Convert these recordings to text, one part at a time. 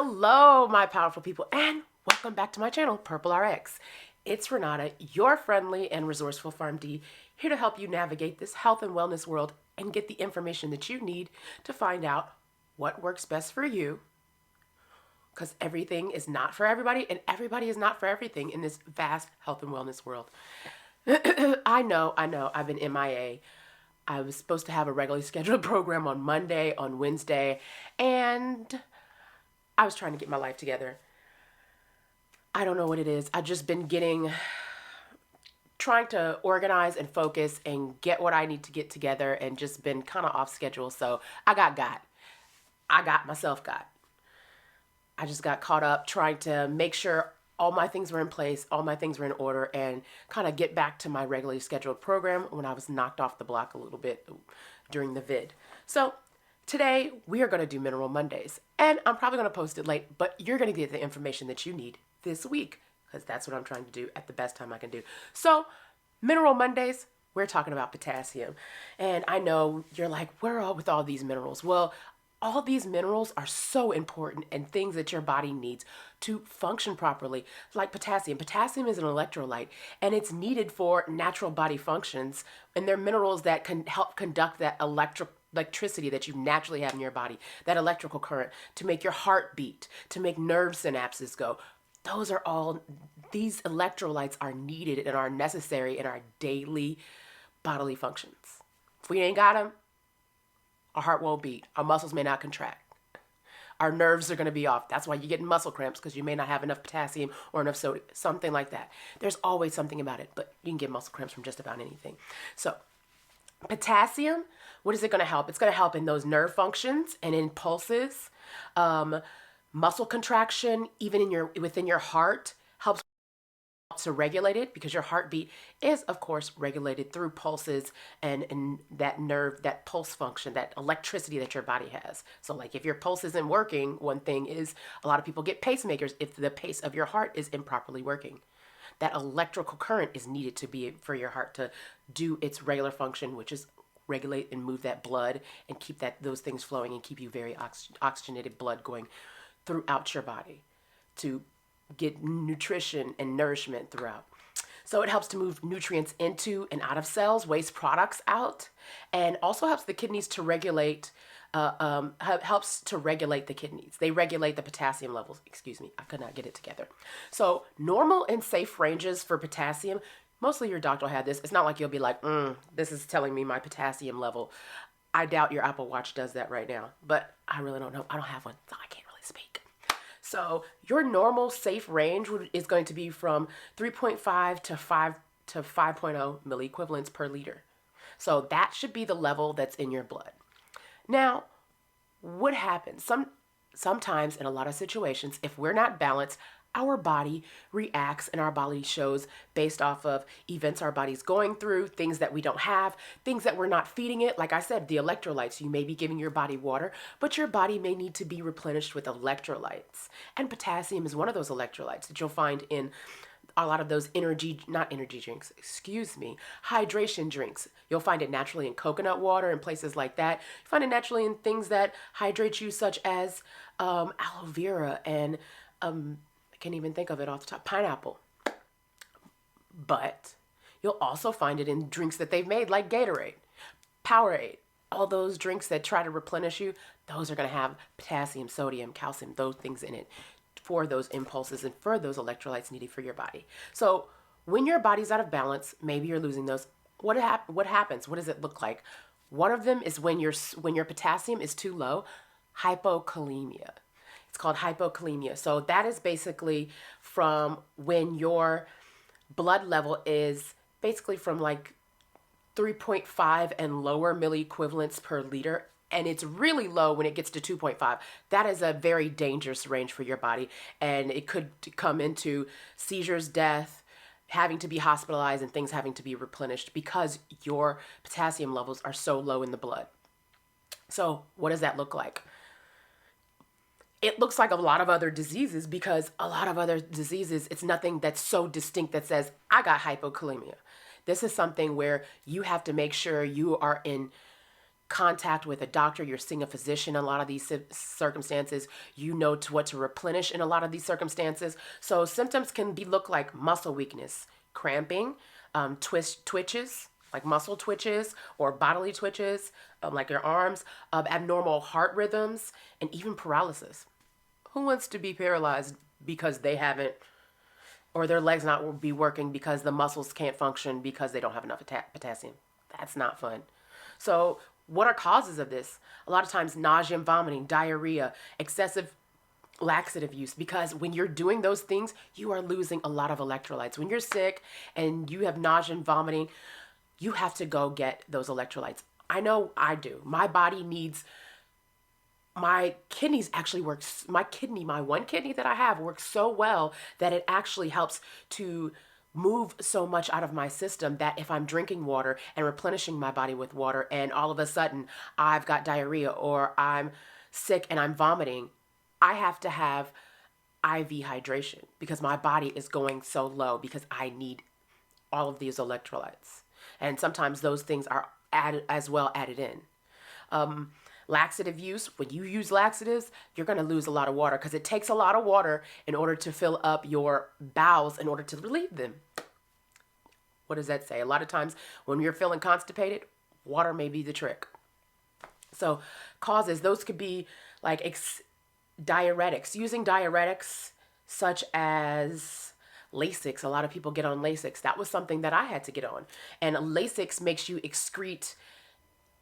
Hello, my powerful people, and welcome back to my channel, Purple RX. It's Renata, your friendly and resourceful PharmD, here to help you navigate this health and wellness world and get the information that you need to find out what works best for you. Because everything is not for everybody, and everybody is not for everything in this vast health and wellness world. I know, I've been MIA. I was supposed to have a regularly scheduled program on Monday, on Wednesday, and I was trying to get my life together. I don't know what it is. I've just been trying to organize and focus and get what I need to get together and just been kind of off schedule. So I got myself got. I just got caught up trying to make sure all my things were in place, all my things were in order, and kind of get back to my regularly scheduled program when I was knocked off the block a little bit during the vid. So today, we are going to do Mineral Mondays, and I'm probably going to post it late, but you're going to get the information that you need this week, because that's what I'm trying to do at the best time I can do. So, Mineral Mondays, we're talking about potassium, and I know you're like, where are with all these minerals? Well, all these minerals are so important and things that your body needs to function properly, like potassium. Potassium is an electrolyte, and it's needed for natural body functions, and they're minerals that can help conduct that electricity that you naturally have in your body, that electrical current, to make your heart beat, to make nerve synapses go. These electrolytes are needed and are necessary in our daily bodily functions. If we ain't got them, our heart won't beat, our muscles may not contract, our nerves are going to be off. That's why you get muscle cramps, because you may not have enough potassium or enough sodium, something like that. There's always something about it, but you can get muscle cramps from just about anything. So potassium, what is it going to help? It's going to help in those nerve functions and in pulses, muscle contraction, even within your heart, helps to regulate it, because your heartbeat is, of course, regulated through pulses and that nerve, that pulse function, that electricity that your body has. So like if your pulse isn't working, one thing is a lot of people get pacemakers if the pace of your heart is improperly working. That electrical current is needed for your heart to do its regular function, which is regulate and move that blood and keep those things flowing and keep you very oxygenated blood going throughout your body to get nutrition and nourishment throughout. So it helps to move nutrients into and out of cells, waste products out, and also helps the kidneys to regulate, helps to regulate the kidneys. They regulate the potassium levels. Excuse me, I could not get it together. So normal and safe ranges for potassium, mostly your doctor will have this. It's not like you'll be like, this is telling me my potassium level. I doubt your Apple Watch does that right now, but I really don't know. I don't have one, so I can't really speak. So your normal safe range is going to be from 3.5 to 5.0 milliequivalents per liter. So that should be the level that's in your blood. Now, what happens? Sometimes in a lot of situations, if we're not balanced, our body reacts and our body shows based off of events our body's going through, things that we don't have, things that we're not feeding it. Like I said, the electrolytes, you may be giving your body water, but your body may need to be replenished with electrolytes. And potassium is one of those electrolytes that you'll find in a lot of those hydration drinks. You'll find it naturally in coconut water and places like that. You find it naturally in things that hydrate you, such as aloe vera and I can't even think of it off the top, pineapple. But you'll also find it in drinks that they've made, like Gatorade, Powerade. All those drinks that try to replenish you, those are going to have potassium, sodium, calcium, those things in it for those impulses and for those electrolytes needed for your body. So when your body's out of balance, maybe you're losing those. What happens? What does it look like? One of them is when your potassium is too low, hypokalemia. It's called hypokalemia. So that is basically from when your blood level is basically from like 3.5 and lower milliequivalents per liter. And it's really low when it gets to 2.5. That is a very dangerous range for your body. And it could come into seizures, death, having to be hospitalized, and things having to be replenished because your potassium levels are so low in the blood. So what does that look like? It looks like a lot of other diseases, because a lot of other diseases, it's nothing that's so distinct that says, I got hypokalemia. This is something where you have to make sure you are in contact with a doctor, you're seeing a physician in a lot of these circumstances, you know to what to replenish in a lot of these circumstances. So symptoms can be look like muscle weakness, cramping, twitches, like muscle twitches or bodily twitches, like your arms, abnormal heart rhythms, and even paralysis. Who wants to be paralyzed because they haven't, or their legs not be working because the muscles can't function because they don't have enough potassium? That's not fun. So, what are causes of this? A lot of times, nausea and vomiting, diarrhea, excessive laxative use, because when you're doing those things, you are losing a lot of electrolytes. When you're sick and you have nausea and vomiting, you have to go get those electrolytes. I know I do. My body needs, my kidneys actually works, my one kidney that I have works so well that it actually helps to move so much out of my system that if I'm drinking water and replenishing my body with water and all of a sudden I've got diarrhea or I'm sick and I'm vomiting, I have to have IV hydration because my body is going so low because I need all of these electrolytes. And sometimes those things are added in. Laxative use, when you use laxatives, you're going to lose a lot of water because it takes a lot of water in order to fill up your bowels in order to relieve them. What does that say? A lot of times when you're feeling constipated, water may be the trick. So causes, those could be like diuretics, using diuretics such as Lasix. A lot of people get on Lasix. That was something that I had to get on. And Lasix makes you excrete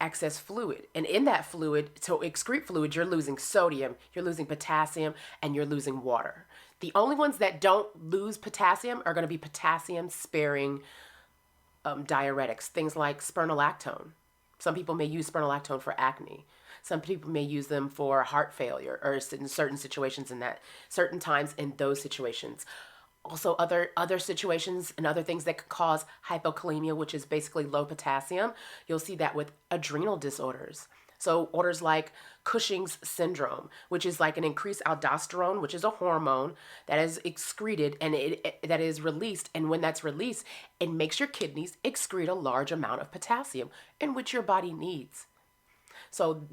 excess fluid. And in that fluid, to excrete fluid, you're losing sodium, you're losing potassium, and you're losing water. The only ones that don't lose potassium are going to be potassium sparing diuretics, things like spironolactone. Some people may use spironolactone for acne. Some people may use them for heart failure or in certain situations certain times in those situations. Also, other situations and other things that could cause hypokalemia, which is basically low potassium. You'll see that with adrenal disorders. So orders like Cushing's syndrome, which is like an increased aldosterone, which is a hormone that is excreted and that is released. And when that's released, it makes your kidneys excrete a large amount of potassium, in which your body needs. So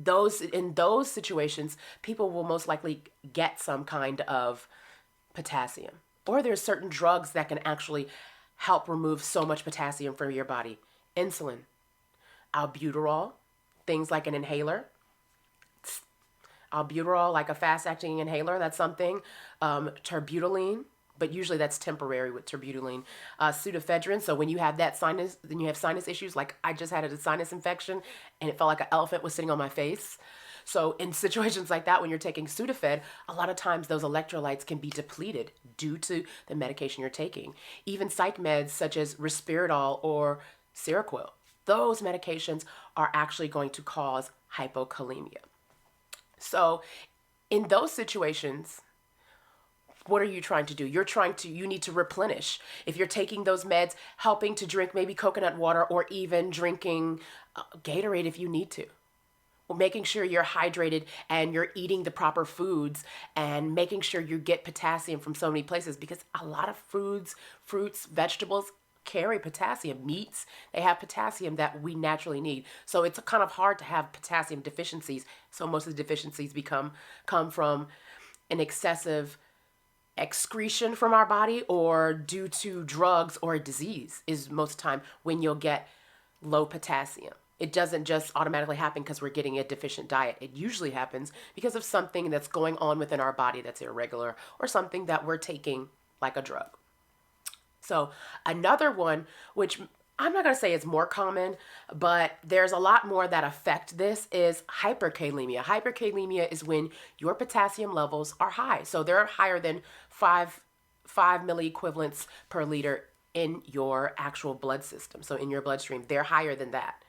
in those situations, people will most likely get some kind of potassium. Or there's certain drugs that can actually help remove so much potassium from your body. Insulin, albuterol, things like an inhaler. Albuterol, like a fast-acting inhaler, that's something. Terbutaline, but usually that's temporary with terbutaline. Pseudoephedrine, so when you have then you have sinus issues, like I just had a sinus infection and it felt like an elephant was sitting on my face. So in situations like that, when you're taking Sudafed, a lot of times those electrolytes can be depleted due to the medication you're taking. Even psych meds such as Risperidol or Seroquel, those medications are actually going to cause hypokalemia. So in those situations, what are you trying to do? You need to replenish. If you're taking those meds, helping to drink maybe coconut water or even drinking Gatorade if you need to. Making sure you're hydrated and you're eating the proper foods and making sure you get potassium from so many places, because a lot of foods, fruits, vegetables carry potassium. Meats, they have potassium that we naturally need. So it's kind of hard to have potassium deficiencies. So most of the deficiencies come from an excessive excretion from our body or due to drugs or a disease is most of the time when you'll get low potassium. It doesn't just automatically happen because we're getting a deficient diet. It usually happens because of something that's going on within our body that's irregular or something that we're taking like a drug. So another one, which I'm not going to say is more common, but there's a lot more that affect this, is hyperkalemia. Hyperkalemia is when your potassium levels are high. So they're higher than 5 milliequivalents per liter in your actual blood system. So in your bloodstream, they're higher than that.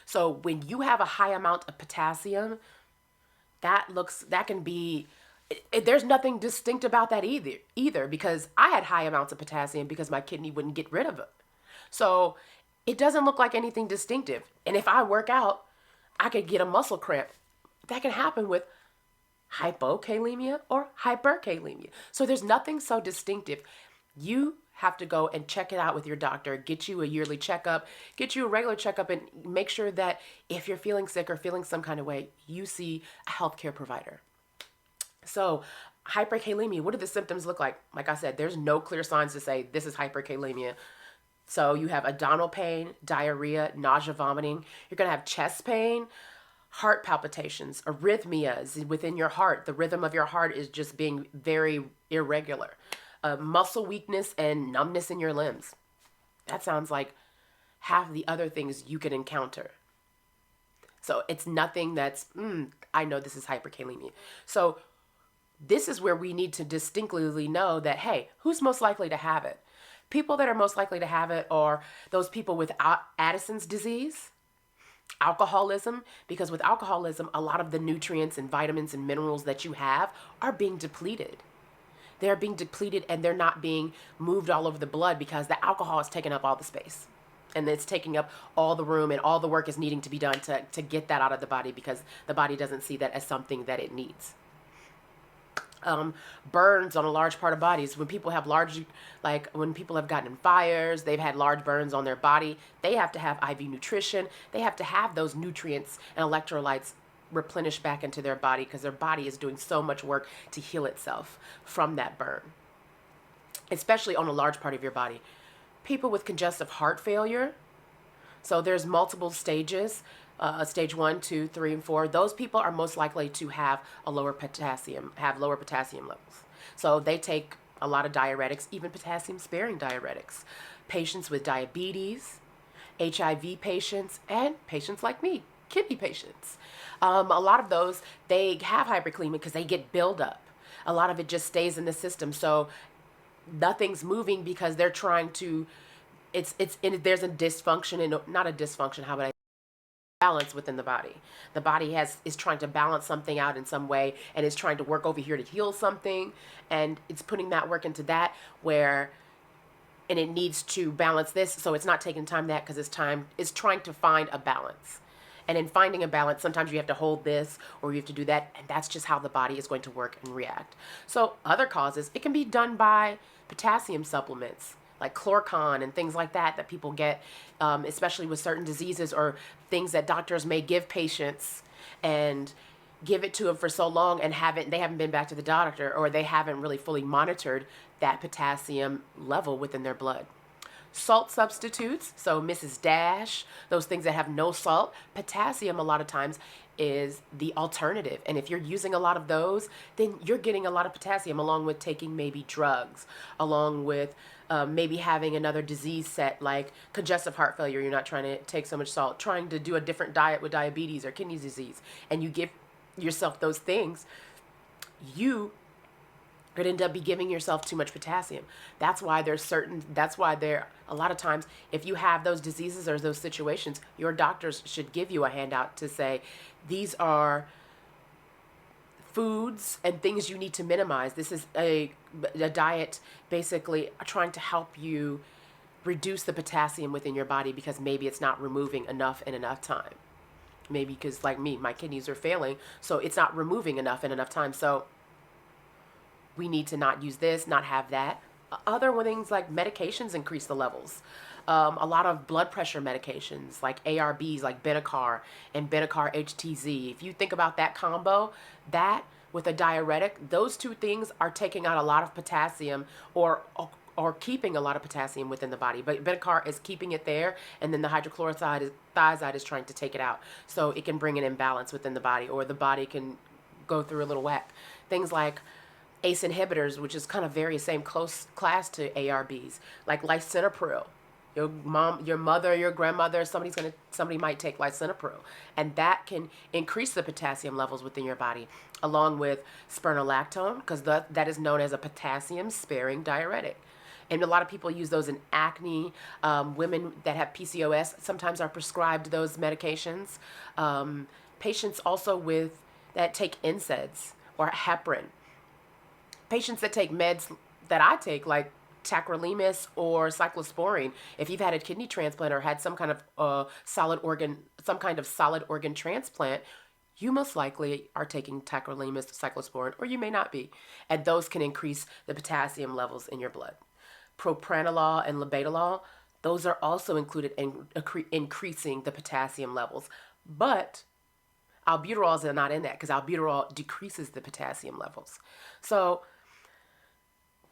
So when you have a high amount of potassium, there's nothing distinct about that either, because I had high amounts of potassium because my kidney wouldn't get rid of it. So it doesn't look like anything distinctive. And if I work out, I could get a muscle cramp. That can happen with hypokalemia or hyperkalemia. So there's nothing so distinctive. You have to go and check it out with your doctor, get you a yearly checkup, get you a regular checkup, and make sure that if you're feeling sick or feeling some kind of way, you see a healthcare provider. So, hyperkalemia, what do the symptoms look like? Like I said, there's no clear signs to say this is hyperkalemia. So, you have abdominal pain, diarrhea, nausea, vomiting. You're going to have chest pain, heart palpitations, arrhythmias within your heart. The rhythm of your heart is just being very irregular. Muscle weakness and numbness in your limbs. That sounds like half the other things you could encounter. So it's nothing that's, I know this is hyperkalemia. So this is where we need to distinctly know that, hey, who's most likely to have it? People that are most likely to have it are those people with Addison's disease, alcoholism, because with alcoholism, a lot of the nutrients and vitamins and minerals that you have are being depleted. They're being depleted and they're not being moved all over the blood because the alcohol is taking up all the space. And it's taking up all the room, and all the work is needing to be done to get that out of the body because the body doesn't see that as something that it needs. Burns on a large part of bodies. When people have when people have gotten in fires, they've had large burns on their body, they have to have IV nutrition. They have to have those nutrients and electrolytes replenished back into their body because their body is doing so much work to heal itself from that burn, especially on a large part of your body. People with congestive heart failure. So there's multiple stages, stage 1, 2, 3, and 4. Those people are most likely to have lower potassium levels. So they take a lot of diuretics, even potassium-sparing diuretics. Patients with diabetes, HIV patients, and patients like me, kidney patients. A lot of those, they have hyperkalemia because they get buildup. A lot of it just stays in the system. So nothing's moving because they're trying to, there's a dysfunction, and not a dysfunction, how would I balance within the body. The body is trying to balance something out in some way and is trying to work over here to heal something, and it's putting that work into that and it needs to balance this, so it's not taking time that because it's trying to find a balance. And in finding a balance, sometimes you have to hold this or you have to do that, and that's just how the body is going to work and react. So other causes, it can be done by potassium supplements like Chlorcon and things like that people get, especially with certain diseases or things that doctors may give patients and give it to them for so long and they haven't been back to the doctor, or they haven't really fully monitored that potassium level within their blood. Salt substitutes, so Mrs. Dash, those things that have no salt. Potassium a lot of times is the alternative, and if you're using a lot of those, then you're getting a lot of potassium along with taking maybe drugs, along with maybe having another disease set like congestive heart failure. You're not trying to take so much salt, trying to do a different diet with diabetes or kidney disease, and you give yourself those things, you could end up be giving yourself too much potassium. That's why a lot of times, if you have those diseases or those situations, your doctors should give you a handout to say, these are foods and things you need to minimize. This is a diet basically trying to help you reduce the potassium within your body because maybe it's not removing enough in enough time. Maybe because, like me, my kidneys are failing, so it's not removing enough in enough time. So we need to not use this, not have that. Other things like medications increase the levels. A lot of blood pressure medications like ARBs, like Benicar and Benicar HTZ. If you think about that combo, that with a diuretic, those two things are taking out a lot of potassium or keeping a lot of potassium within the body. But Benicar is keeping it there, and then the thiazide is trying to take it out. So it can bring an imbalance within the body, or the body can go through a little whack. Things like ACE inhibitors, which is kind of very same close class to ARBs, like lisinopril. Your mom, your mother, your grandmother, somebody might take lisinopril, and that can increase the potassium levels within your body, along with spironolactone, because that is known as a potassium-sparing diuretic. And a lot of people use those in acne. Women that have PCOS sometimes are prescribed those medications. Patients also that take NSAIDs or heparin. Patients that take meds that I take, like tacrolimus or cyclosporine, if you've had a kidney transplant or had some kind of solid organ transplant, you most likely are taking tacrolimus, cyclosporine, or you may not be. And those can increase the potassium levels in your blood. propranolol and labetalol, those are also included in increasing the potassium levels. But albuterols are not in that because albuterol decreases the potassium levels. So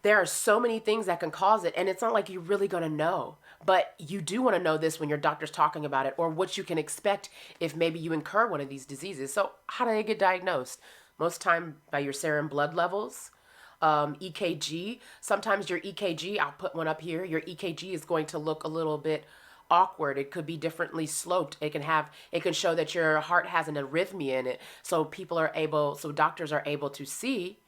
there are so many things that can cause it, and it's not like you're really going to know. But you do want to know this when your doctor's talking about it, or what you can expect if maybe you incur one of these diseases. So how do they get diagnosed? Most time by your serum blood levels, EKG. Sometimes your EKG, I'll put one up here, your EKG is going to look a little bit awkward. It could be differently sloped. It can show that your heart has an arrhythmia in it. So doctors are able to see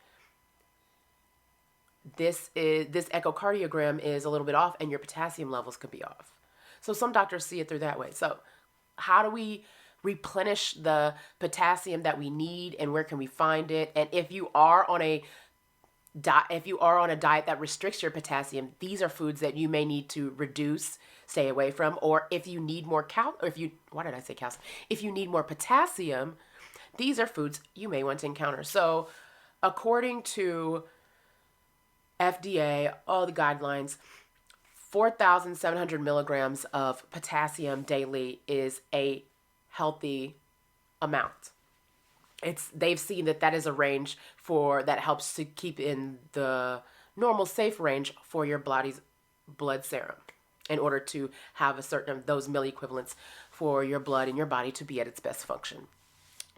this echocardiogram is a little bit off and your potassium levels could be off. So some doctors see it through that way. So how do we replenish the potassium that we need, and where can we find it? And if you are on a diet that restricts your potassium, these are foods that you may need to reduce, stay away from. Or if you need more if you need more potassium, these are foods you may want to encounter. So according to FDA, all the guidelines, 4,700 milligrams of potassium daily is a healthy amount. They've seen that is a range that helps to keep in the normal safe range for your body's blood serum in order to have a certain of those milliequivalents for your blood in your body to be at its best function.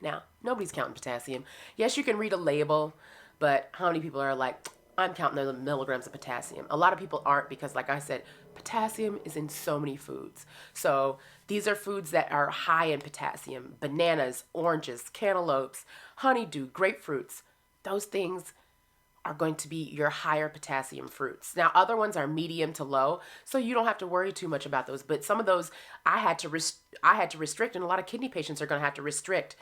Now, nobody's counting potassium. Yes, you can read a label, but how many people are like, I'm counting the milligrams of potassium? A lot of people aren't, because like I said, potassium is in so many foods. So these are foods that are high in potassium: bananas, oranges, cantaloupes, honeydew, grapefruits. Those things are going to be your higher potassium fruits. Now, other ones are medium to low, so you don't have to worry too much about those. But some of those I had to restrict, and a lot of kidney patients are going to have to restrict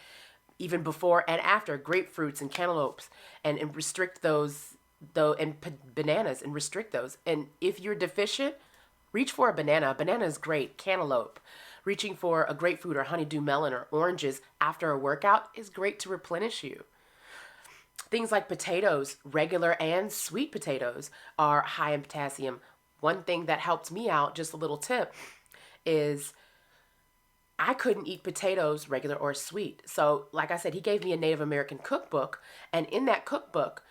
even before and after grapefruits and cantaloupes, and restrict those, though, and bananas, and restrict those. And if you're deficient, reach for a banana. A banana is great. Cantaloupe. Reaching for a grapefruit or honeydew melon or oranges after a workout is great to replenish you. Things like potatoes, regular and sweet potatoes, are high in potassium. One thing that helped me out, just a little tip, is I couldn't eat potatoes regular or sweet. So like I said, he gave me a Native American cookbook, and in that cookbook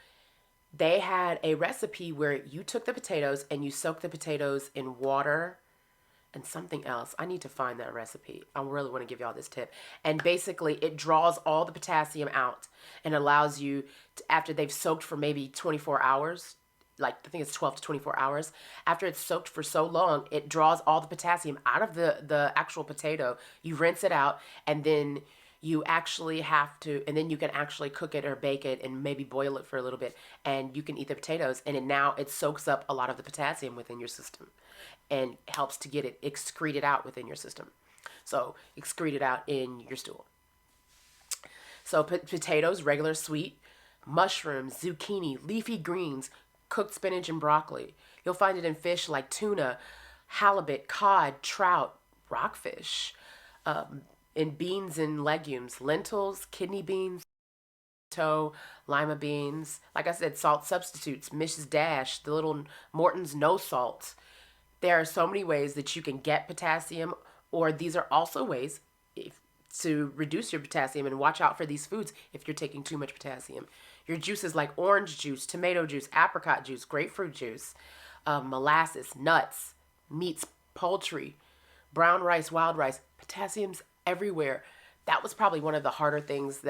they had a recipe where you took the potatoes and you soaked the potatoes in water and something else. I need to find that recipe. I really want to give y'all this tip. And basically it draws all the potassium out and allows you to, after they've soaked for maybe 24 hours, like I think it's 12 to 24 hours, after it's soaked for so long, it draws all the potassium out of the actual potato. You rinse it out, and then you can actually cook it or bake it and maybe boil it for a little bit, and you can eat the potatoes, and it soaks up a lot of the potassium within your system and helps to get it excreted out within your system. So excreted out in your stool. So potatoes, regular, sweet, mushrooms, zucchini, leafy greens, cooked spinach and broccoli. You'll find it in fish like tuna, halibut, cod, trout, rockfish, in beans and legumes, lentils, kidney beans, lima beans. Like I said, salt substitutes, Mrs. Dash, the little Morton's no salt. There are so many ways that you can get potassium, or these are also ways to reduce your potassium, and watch out for these foods if you're taking too much potassium. Your juices like orange juice, tomato juice, apricot juice, grapefruit juice, molasses, nuts, meats, poultry, brown rice, wild rice. Potassium's everywhere. That was probably one of the harder things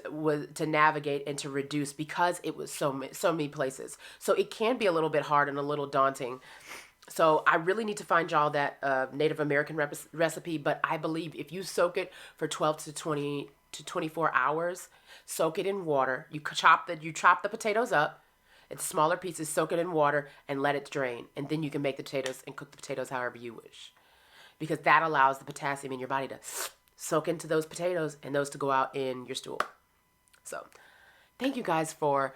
was to navigate and to reduce, because it was so many places. So it can be a little bit hard and a little daunting. So I really need to find y'all that Native American recipe. But I believe if you soak it for 12 to 24 hours, soak it in water. You chop the potatoes up into smaller pieces, soak it in water, and let it drain. And then you can make the potatoes and cook the potatoes however you wish, because that allows the potassium in your body to soak into those potatoes and those to go out in your stool. So thank you guys for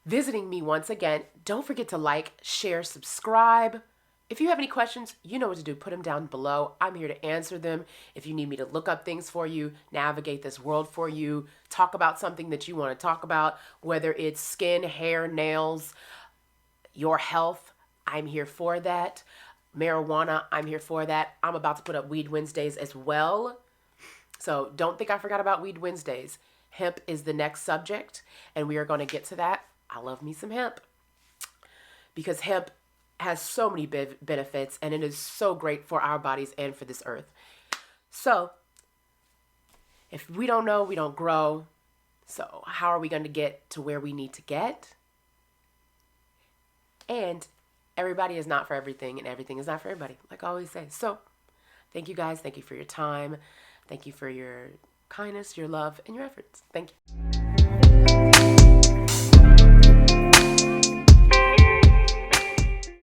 visiting me once again. Don't forget to like, share, subscribe. If you have any questions, you know what to do. Put them down below. I'm here to answer them. If you need me to look up things for you, navigate this world for you, talk about something that you want to talk about, whether it's skin, hair, nails, your health, I'm here for that. Marijuana, I'm here for that. I'm about to put up Weed Wednesdays as well. So don't think I forgot about Weed Wednesdays. Hemp is the next subject, and we are going to get to that. I love me some hemp because hemp has so many benefits, and it is so great for our bodies and for this earth. So if we don't know, we don't grow. So how are we going to get to where we need to get? And everybody is not for everything, and everything is not for everybody, like I always say. So thank you guys. Thank you for your time. Thank you for your kindness, your love, and your efforts. Thank you.